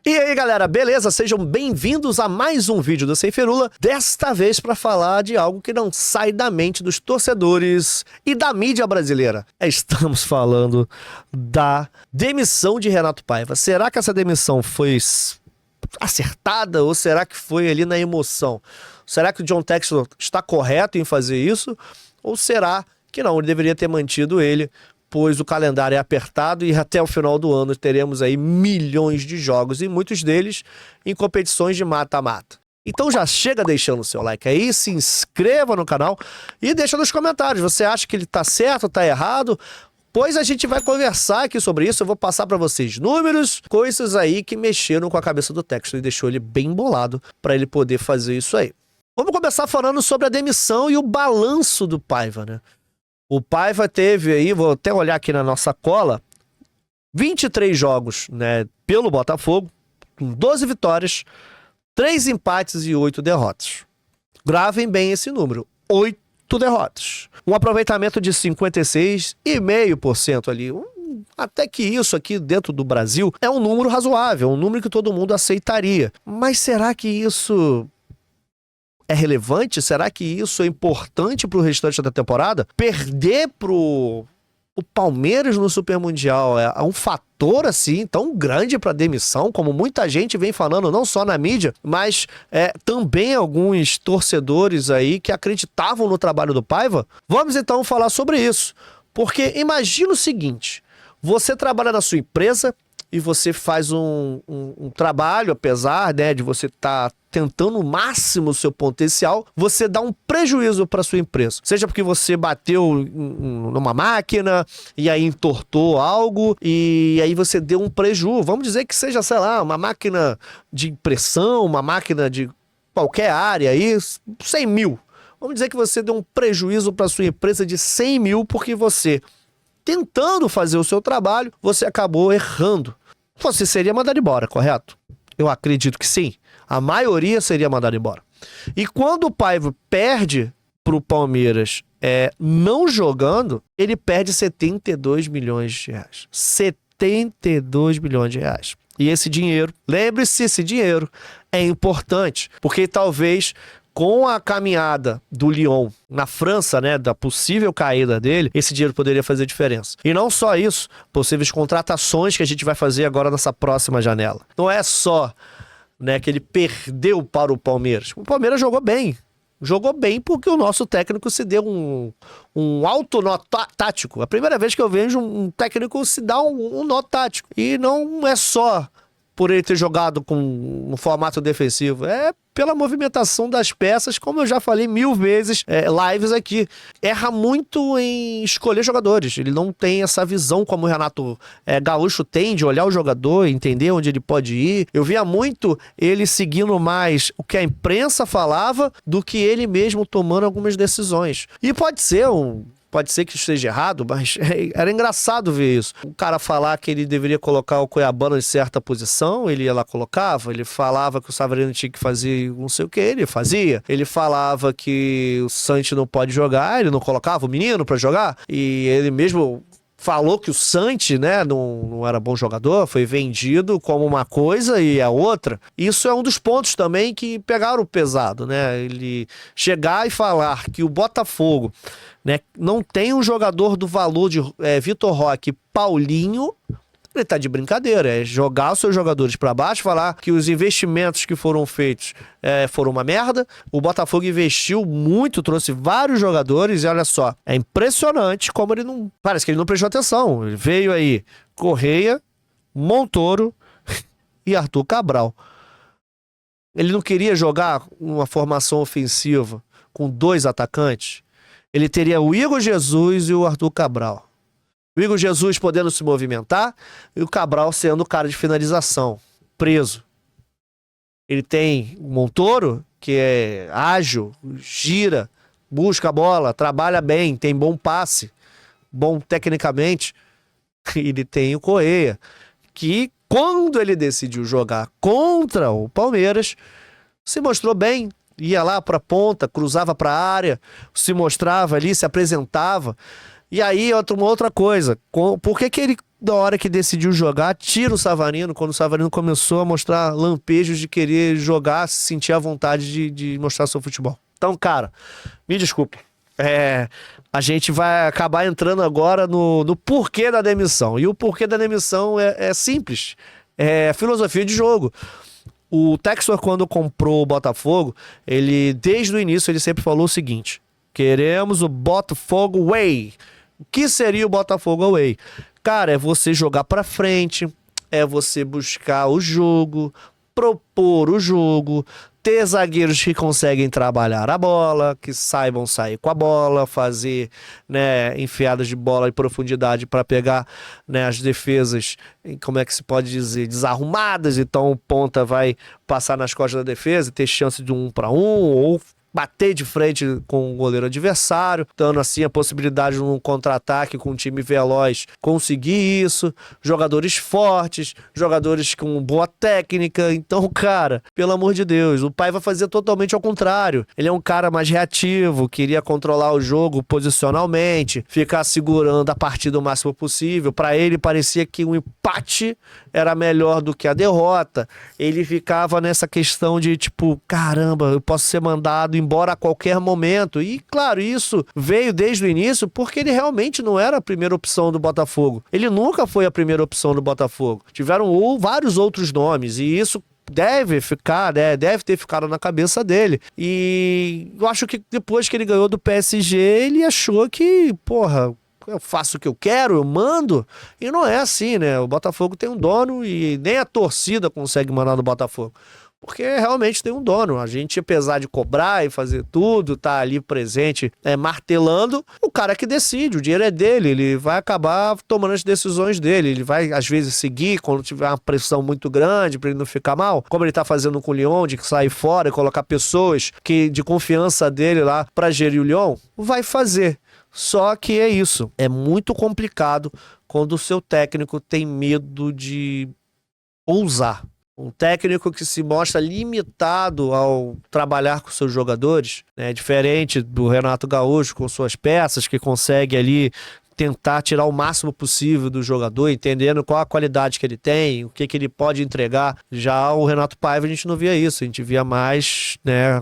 E aí galera, beleza? Sejam bem-vindos a mais um vídeo do Sem Firula, desta vez para falar de algo que não sai da mente dos torcedores e da mídia brasileira. Estamos falando da demissão de Renato Paiva. Será que essa demissão foi acertada ou será que foi ali na emoção? Será que o John Textor está correto em fazer isso? Ou será que não, ele deveria ter mantido ele, pois o calendário é apertado e até o final do ano teremos aí milhões de jogos e muitos deles em competições de mata-mata. Então já chega deixando o seu like aí, se inscreva no canal e deixa nos comentários, você acha que ele tá certo, tá errado? Pois a gente vai conversar aqui sobre isso, eu vou passar para vocês números, coisas aí que mexeram com a cabeça do Textor e deixou ele bem bolado para ele poder fazer isso aí. Vamos começar falando sobre a demissão e o balanço do Paiva, né? O Paiva teve aí, vou até olhar aqui na nossa cola, 23 jogos, né, pelo Botafogo, com 12 vitórias, 3 empates e 8 derrotas. Gravem bem esse número, 8 derrotas. Um aproveitamento de 56,5% ali. Até que isso aqui dentro do Brasil é um número razoável, um número que todo mundo aceitaria. Mas será que isso é relevante? Será que isso é importante para o restante da temporada? Perder pro o Palmeiras no Super Mundial é um fator assim tão grande para demissão, como muita gente vem falando, não só na mídia, mas também alguns torcedores aí que acreditavam no trabalho do Paiva? Vamos então falar sobre isso, porque imagina o seguinte: você trabalha na sua empresa e você faz um trabalho, apesar, né, de você estar tentando o máximo o seu potencial, você dá um prejuízo para sua empresa. Seja porque você bateu numa máquina e aí entortou algo e aí você deu um prejuízo. Vamos dizer que seja, sei lá, uma máquina de impressão, uma máquina de qualquer área aí, 100 mil. Vamos dizer que você deu um prejuízo para sua empresa de 100 mil porque você, tentando fazer o seu trabalho, você acabou errando. Você seria mandado embora, correto? Eu acredito que sim. A maioria seria mandada embora. E quando o Paiva perde para o Palmeiras não jogando, ele perde 72 milhões de reais. 72 milhões de reais. E esse dinheiro, lembre-se, esse dinheiro é importante, porque talvez com a caminhada do Lyon na França, né, da possível caída dele, esse dinheiro poderia fazer diferença. E não só isso, possíveis contratações que a gente vai fazer agora nessa próxima janela. Não é só, né, que ele perdeu para o Palmeiras. O Palmeiras jogou bem. Jogou bem porque o nosso técnico se deu um alto nó tático. A primeira vez que eu vejo um técnico se dar um nó tático. E não é só por ele ter jogado com um formato defensivo, é pela movimentação das peças, como eu já falei 1000 vezes, lives aqui. Erra muito em escolher jogadores, ele não tem essa visão como o Renato Gaúcho tem, de olhar o jogador, entender onde ele pode ir. Eu via muito ele seguindo mais o que a imprensa falava do que ele mesmo tomando algumas decisões. E pode ser que esteja errado, mas era engraçado ver isso. O cara falar que ele deveria colocar o Cuiabano em certa posição, ele ia lá, colocava. Ele falava que o Savarino tinha que fazer não sei o que, ele fazia. Ele falava que o Santos não pode jogar, ele não colocava o menino pra jogar. E ele mesmo falou que o Santos, né, não era bom jogador, foi vendido como uma coisa e a outra. Isso é um dos pontos também que pegaram pesado, né? Ele chegar e falar que o Botafogo, né, não tem um jogador do valor de Vitor Roque e Paulinho, ele tá de brincadeira. É jogar os seus jogadores para baixo, falar que os investimentos que foram feitos foram uma merda. O Botafogo investiu muito, trouxe vários jogadores e olha só, é impressionante como ele não... Parece que ele não prestou atenção. Ele veio aí Correia, Montoro e Arthur Cabral. Ele não queria jogar uma formação ofensiva com 2 atacantes. Ele teria o Igor Jesus e o Arthur Cabral. O Igor Jesus podendo se movimentar e o Cabral sendo o cara de finalização, preso. Ele tem o Montoro, que é ágil, gira, busca a bola, trabalha bem, tem bom passe, bom tecnicamente. Ele tem o Correia, que quando ele decidiu jogar contra o Palmeiras, se mostrou bem. Ia lá para a ponta, cruzava para a área, se mostrava ali, se apresentava. E aí, uma outra coisa, por que ele da hora que decidiu jogar, tira o Savarino, quando o Savarino começou a mostrar lampejos de querer jogar, sentir a vontade de mostrar seu futebol. Então, cara, me desculpa. A gente vai acabar entrando agora no porquê da demissão. E o porquê da demissão é simples. É filosofia de jogo. O Textor, quando comprou o Botafogo, ele, desde o início, ele sempre falou o seguinte: queremos o Botafogo Way. O que seria o Botafogo Way? Cara, é você jogar pra frente, é você buscar o jogo, propor o jogo, ter zagueiros que conseguem trabalhar a bola, que saibam sair com a bola, fazer, né, enfiadas de bola em profundidade para pegar, né, as defesas, como é que se pode dizer, desarrumadas. Então o ponta vai passar nas costas da defesa e ter chance de 1-1 ou bater de frente com o goleiro adversário, dando assim a possibilidade de um contra-ataque com um time veloz conseguir isso, jogadores fortes, jogadores com boa técnica. Então, cara, pelo amor de Deus, o Paiva fazer totalmente ao contrário. Ele é um cara mais reativo, queria controlar o jogo posicionalmente, ficar segurando a partida o máximo possível. Para ele parecia que o empate era melhor do que a derrota. Ele ficava nessa questão de tipo, caramba, eu posso ser mandado embora a qualquer momento. E claro, isso veio desde o início porque ele realmente não era a primeira opção do Botafogo. Ele nunca foi a primeira opção do Botafogo. Tiveram vários outros nomes e isso deve ficar, né? Deve ter ficado na cabeça dele. E eu acho que depois que ele ganhou do PSG, ele achou que, porra, eu faço o que eu quero, eu mando. E não é assim, né? O Botafogo tem um dono e nem a torcida consegue mandar no Botafogo. Porque realmente tem um dono. A gente, apesar de cobrar e fazer tudo, tá ali presente, martelando, o cara que decide, o dinheiro é dele, ele vai acabar tomando as decisões dele, ele vai, às vezes, seguir quando tiver uma pressão muito grande pra ele não ficar mal, como ele tá fazendo com o Lyon, de sair fora e colocar pessoas de confiança dele lá pra gerir o Lyon, vai fazer. Só que é isso, é muito complicado quando o seu técnico tem medo de ousar. Um técnico que se mostra limitado ao trabalhar com seus jogadores, né? Diferente do Renato Gaúcho com suas peças, que consegue ali tentar tirar o máximo possível do jogador, entendendo qual a qualidade que ele tem, o que ele pode entregar. Já o Renato Paiva, a gente não via isso, a gente via mais, né,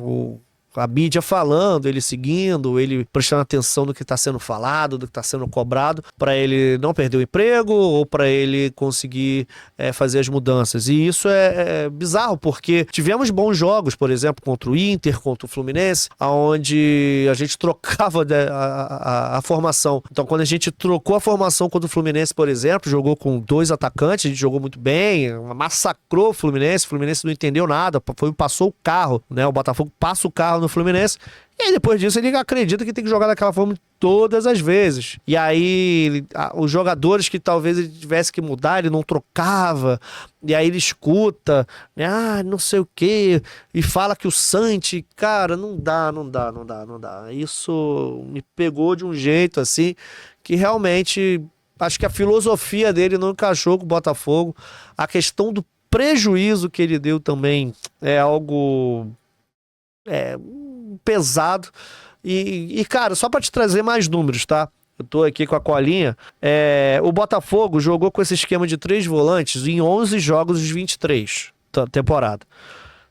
a mídia falando, ele seguindo, ele prestando atenção no que está sendo falado, do que está sendo cobrado, para ele não perder o emprego ou para ele conseguir fazer as mudanças. E isso é bizarro, porque tivemos bons jogos, por exemplo, contra o Inter, contra o Fluminense, onde a gente trocava a formação. Então, quando a gente trocou a formação contra o Fluminense, por exemplo, jogou com 2 atacantes, a gente jogou muito bem, massacrou o Fluminense não entendeu nada, passou o carro, né? O Botafogo passa o carro no Fluminense, e aí depois disso ele acredita que tem que jogar daquela forma todas as vezes. E aí os jogadores que talvez ele tivesse que mudar, ele não trocava, e aí ele escuta, né, não sei o que, e fala que o Santi, cara, não dá. Isso me pegou de um jeito assim, que realmente acho que a filosofia dele não encaixou com o Botafogo. A questão do prejuízo que ele deu também é algo pesado. E cara, só para te trazer mais números, tá? Eu tô aqui com a colinha. O Botafogo jogou com esse esquema de 3 volantes em 11 jogos dos 23 temporada.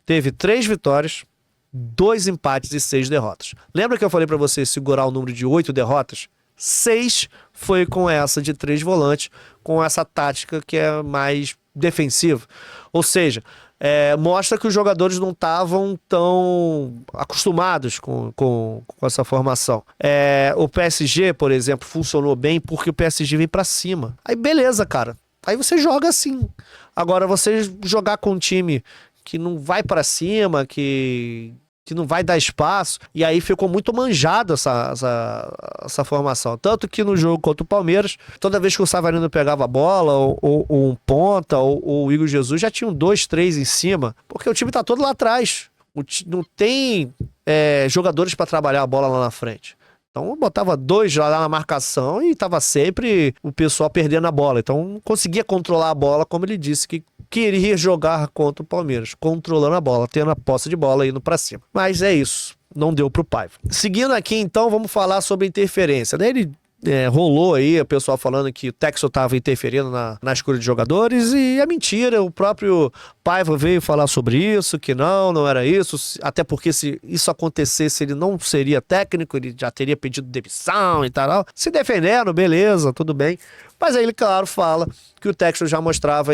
Teve 3 vitórias, 2 empates e 6 derrotas. Lembra que eu falei para você segurar o número de 8 derrotas? 6 foi com essa de 3 volantes, com essa tática que é mais defensiva. Ou seja, mostra que os jogadores não estavam tão acostumados com essa formação. O PSG, por exemplo, funcionou bem porque o PSG vem pra cima. Aí beleza, cara. Aí você joga assim. Agora, você jogar com um time que não vai pra cima, que não vai dar espaço, e aí ficou muito manjado essa formação. Tanto que no jogo contra o Palmeiras, toda vez que o Savarino pegava a bola, ou um ponta, ou o Igor Jesus, já tinham 2, 3 em cima, porque o time tá todo lá atrás. Não tem jogadores para trabalhar a bola lá na frente. Então eu botava 2 lá na marcação e tava sempre o pessoal perdendo a bola. Então não conseguia controlar a bola, como ele disse que queria jogar contra o Palmeiras, controlando a bola, tendo a posse de bola, indo pra cima. Mas é isso, não deu pro Paiva. Seguindo aqui, então, vamos falar sobre interferência. Daí ele rolou aí o pessoal falando que o Textor estava interferindo na escolha de jogadores, e é mentira. O próprio Paiva veio falar sobre isso, que não era isso, até porque se isso acontecesse ele não seria técnico, ele já teria pedido demissão e tal. Se defendendo, beleza, tudo bem. Mas aí ele, claro, fala que o Textor já mostrava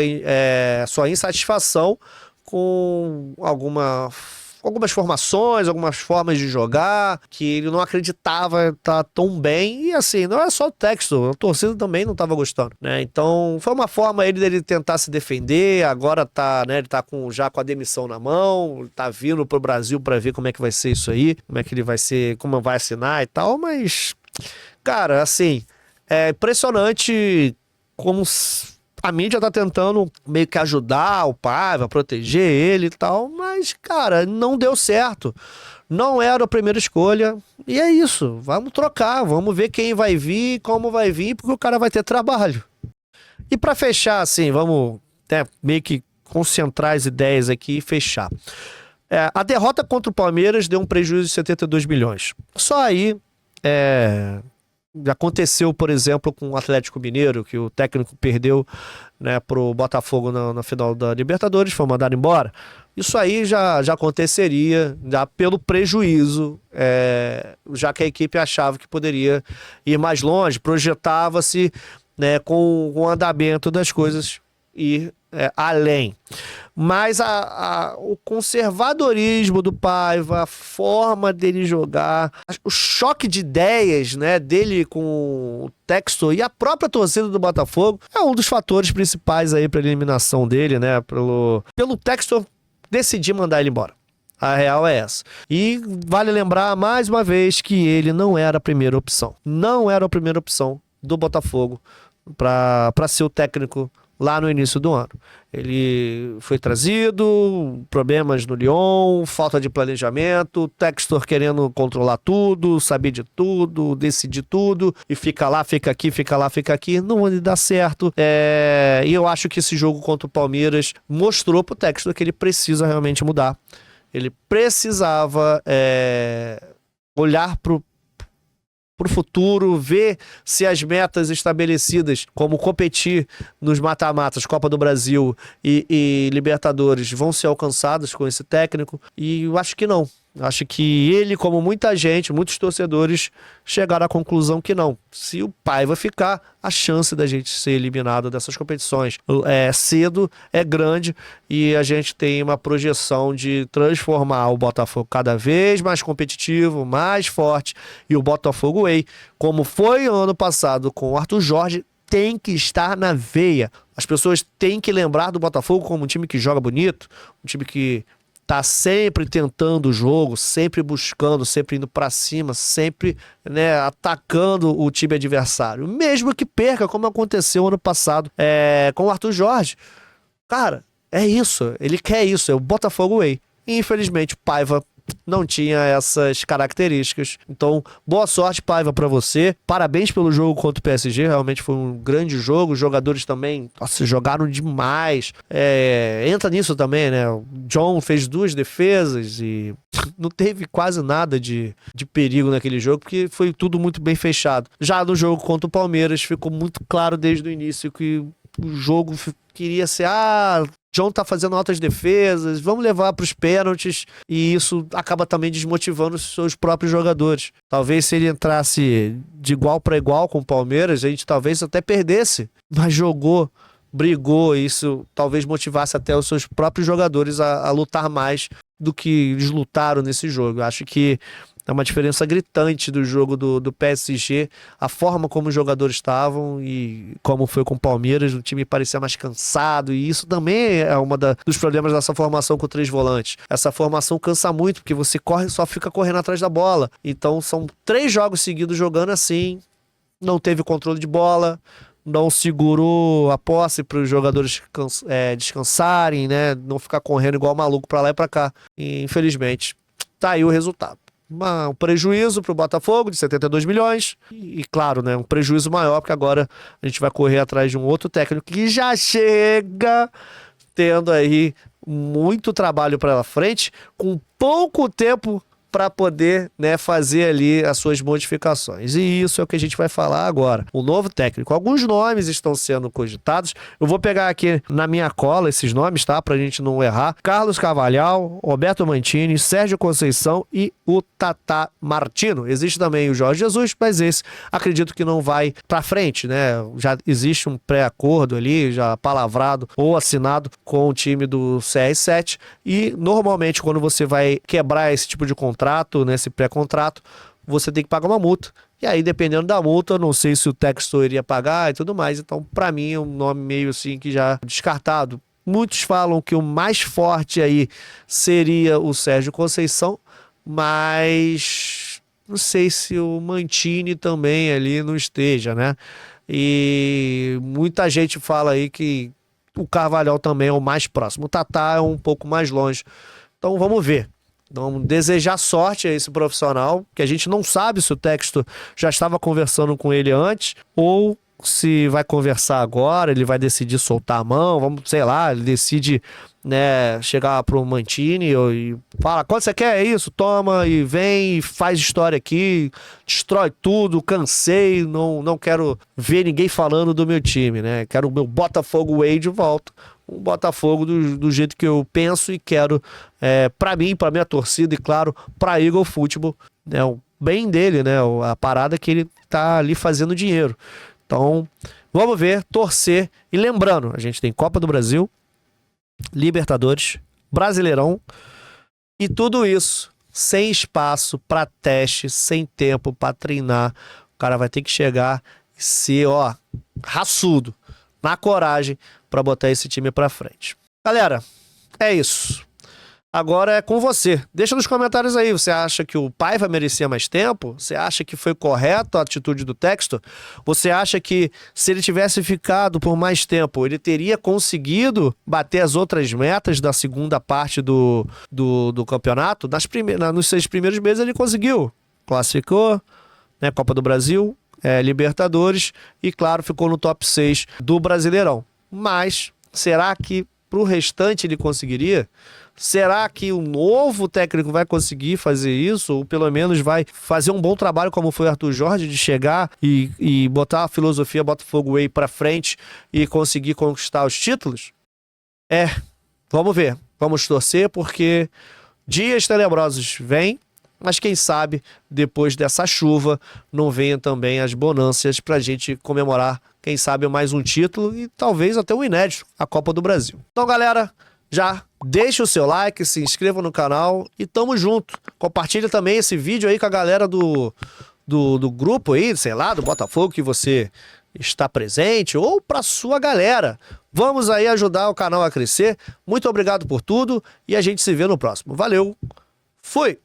sua insatisfação com algumas formações, algumas formas de jogar, que ele não acreditava estar tão bem. E assim, não é só o Textor, a torcida também não estava gostando, né? Então foi uma forma dele tentar se defender. Agora tá, né, ele tá já com a demissão na mão, tá vindo pro Brasil para ver como é que vai ser isso aí, como é que ele vai ser, como vai assinar e tal. Mas, cara, assim, é impressionante como a mídia tá tentando meio que ajudar o Paiva, proteger ele e tal, mas, cara, não deu certo. Não era a primeira escolha, e é isso. Vamos trocar, vamos ver quem vai vir, como vai vir, porque o cara vai ter trabalho. E pra fechar, assim, vamos meio que concentrar as ideias aqui e fechar. A derrota contra o Palmeiras deu um prejuízo de 72 milhões. Só aí, aconteceu, por exemplo, com o Atlético Mineiro, que o técnico perdeu, né, pro Botafogo na final da Libertadores, foi mandado embora. Isso aí já aconteceria, já pelo prejuízo, já que a equipe achava que poderia ir mais longe, projetava-se, né, com o andamento das coisas ir além. Mas o conservadorismo do Paiva, a forma dele jogar, o choque de ideias, né, dele com o Textor e a própria torcida do Botafogo é um dos fatores principais aí para a eliminação dele, né, pelo Textor decidir mandar ele embora. A real é essa. E vale lembrar mais uma vez que ele não era a primeira opção. Não era a primeira opção do Botafogo para ser o técnico lá no início do ano. Ele foi trazido, problemas no Lyon, falta de planejamento, Textor querendo controlar tudo, saber de tudo, decidir tudo, e fica lá, fica aqui, fica lá, fica aqui, não vai dar certo. E eu acho que esse jogo contra o Palmeiras mostrou pro Textor que ele precisa realmente mudar. Ele precisava olhar pro futuro, ver se as metas estabelecidas, como competir nos mata-matas, Copa do Brasil e Libertadores, vão ser alcançadas com esse técnico. E eu acho que não. Acho que ele, como muita gente, muitos torcedores, chegaram à conclusão que não. Se o Paiva ficar, a chance da gente ser eliminado dessas competições cedo é grande, e a gente tem uma projeção de transformar o Botafogo cada vez mais competitivo, mais forte, e o Botafogo Way, como foi ano passado com o Arthur Jorge, tem que estar na veia. As pessoas têm que lembrar do Botafogo como um time que joga bonito, um time que tá sempre tentando o jogo, sempre buscando, sempre indo pra cima, sempre, né, atacando o time adversário. Mesmo que perca, como aconteceu ano passado com o Arthur Jorge. Cara, é isso. Ele quer isso. É o Botafogo Way. E, infelizmente, o Paiva não tinha essas características. Então, boa sorte, Paiva, pra você. Parabéns pelo jogo contra o PSG. Realmente foi um grande jogo. Os jogadores também, nossa, jogaram demais. Entra nisso também, né? O John fez 2 defesas e não teve quase nada de perigo naquele jogo, porque foi tudo muito bem fechado. Já no jogo contra o Palmeiras, ficou muito claro desde o início que o jogo queria ser, John tá fazendo altas defesas, vamos levar para os pênaltis, e isso acaba também desmotivando os seus próprios jogadores. Talvez se ele entrasse de igual para igual com o Palmeiras, a gente talvez até perdesse, mas jogou, brigou, e isso talvez motivasse até os seus próprios jogadores a lutar mais do que eles lutaram nesse jogo. Eu acho que é uma diferença gritante do jogo do PSG, a forma como os jogadores estavam e como foi com o Palmeiras, o time parecia mais cansado, e isso também é dos problemas dessa formação com 3 volantes. Essa formação cansa muito, porque você só fica correndo atrás da bola. Então são 3 jogos seguidos jogando assim, não teve controle de bola, não segurou a posse para os jogadores descansarem, né? Não ficar correndo igual maluco para lá e para cá. E, infelizmente, tá aí o resultado. Um prejuízo para o Botafogo de 72 milhões e, claro, né, um prejuízo maior, porque agora a gente vai correr atrás de um outro técnico que já chega tendo aí muito trabalho pela frente, com pouco tempo para poder, né, fazer ali as suas modificações. E isso é o que a gente vai falar agora. O novo técnico. Alguns nomes estão sendo cogitados. Eu vou pegar aqui na minha cola esses nomes, tá? Pra gente não errar. Carlos Carvalhal, Roberto Mancini, Sérgio Conceição e o Tata Martino. Existe também o Jorge Jesus, mas esse acredito que não vai pra frente, né? Já existe um pré-acordo ali, já palavrado ou assinado com o time do CR7 e normalmente quando você vai quebrar esse tipo de contrato, nesse pré-contrato, você tem que pagar uma multa. E aí, dependendo da multa, eu não sei se o Textor iria pagar e tudo mais. Então, para mim, é um nome meio assim que já descartado. Muitos falam que o mais forte aí seria o Sérgio Conceição, mas não sei se o Mancini também ali não esteja, né? E muita gente fala aí que o Carvalhal também é o mais próximo. O Tatá é um pouco mais longe. Então, vamos ver. Vamos desejar sorte a esse profissional, que a gente não sabe se o Textor já estava conversando com ele antes, ou se vai conversar agora, ele vai decidir soltar a mão, vamos, sei lá, ele decide, né, chegar pro Mancini e fala, quando você quer isso, toma e vem e faz história aqui, destrói tudo, cansei, não quero ver ninguém falando do meu time, né, quero o meu Botafogo Way de volta. Um Botafogo do jeito que eu penso e quero, para mim, para minha torcida e, claro, para Eagle Futebol, né, o bem dele, né, a parada que ele tá ali fazendo dinheiro. Então, vamos ver, torcer. E lembrando, a gente tem Copa do Brasil, Libertadores, Brasileirão e tudo isso sem espaço para teste, sem tempo para treinar. O cara vai ter que chegar e ser, ó, raçudo, na coragem, para botar esse time para frente. Galera, é isso. Agora é com você. Deixa nos comentários aí, você acha que o Paiva merecia mais tempo? Você acha que foi correto a atitude do Textor? Você acha que se ele tivesse ficado por mais tempo, ele teria conseguido bater as outras metas da segunda parte do campeonato? Nos 6 primeiros meses ele conseguiu. Classificou, né, Copa do Brasil, Libertadores e, claro, ficou no top 6 do Brasileirão. Mas será que pro restante ele conseguiria? Será que o novo técnico vai conseguir fazer isso? Ou pelo menos vai fazer um bom trabalho como foi o Arthur Jorge, de chegar e botar a filosofia Botafogo Way pra frente e conseguir conquistar os títulos? Vamos ver. Vamos torcer porque dias tenebrosos vêm, mas quem sabe depois dessa chuva não venham também as bonâncias pra gente comemorar, quem sabe, mais um título e talvez até um inédito, a Copa do Brasil. Então, galera, já deixa o seu like, se inscreva no canal e tamo junto. Compartilha também esse vídeo aí com a galera do grupo aí, sei lá, do Botafogo que você está presente ou pra sua galera. Vamos aí ajudar o canal a crescer. Muito obrigado por tudo e a gente se vê no próximo. Valeu, fui!